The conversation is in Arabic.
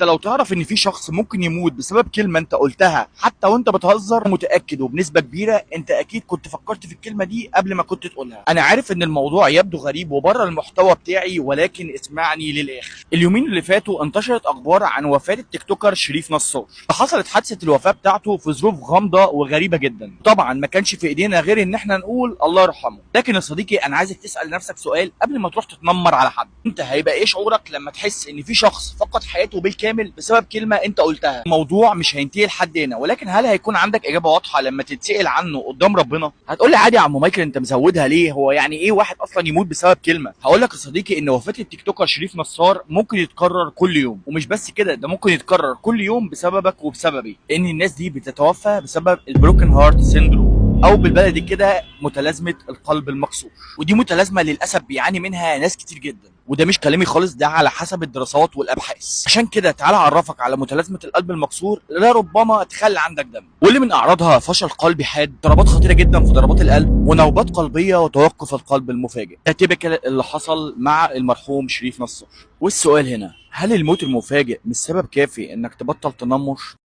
انت لو تعرف ان في شخص ممكن يموت بسبب كلمه انت قلتها حتى وانت بتهزر، متاكد وبنسبه كبيره انت اكيد كنت فكرت في الكلمه دي قبل ما كنت تقولها. انا عارف ان الموضوع يبدو غريب وبره المحتوى بتاعي، ولكن اسمعني للاخر. اليومين اللي فاتوا انتشرت اخبار عن وفاه التيك توكر شريف نصار. حصلت حادثه الوفاه بتاعته في ظروف غامضه وغريبه جدا. طبعا ما كانش في ايدينا غير ان احنا نقول الله يرحمه. لكن يا صديقي انا عايزك تسال نفسك سؤال قبل ما تروح تتنمر على حد. انت هيبقى ايه شعورك لما تحس ان في شخص فقد حياته بالكامل بسبب كلمه انت قلتها؟ الموضوع مش هينتهي لحد هنا، ولكن هل هيكون عندك اجابه واضحه لما تتسال عنه قدام ربنا؟ هتقول لي عادي يا عم مايكل انت مزودها ليه، هو يعني ايه واحد اصلا يموت بسبب كلمه؟ هقول لك يا صديقي ان وفاه التيك توكر شريف نصار ممكن يتكرر كل يوم، ومش بس كده، ده ممكن يتكرر كل يوم بسببك وبسببي، لان الناس دي بتتوفى بسبب البروكن هارت سيندروم، او بالبلدي كده متلازمه القلب المكسور. ودي متلازمه للاسف بيعاني منها ناس كتير جدا، وده مش كلامي خالص، ده على حسب الدراسات والابحاث. عشان كده تعالى اعرفك على متلازمه القلب المكسور اللي ربما تخلي عندك دم، واللي من اعراضها فشل قلبي حاد، ضربات خطيره جدا في ضربات القلب، ونوبات قلبيه وتوقف القلب المفاجئ. ده تيبيكال اللي حصل مع المرحوم شريف نصار. والسؤال هنا، هل الموت المفاجئ مش سبب كافي انك تبطل تنمر؟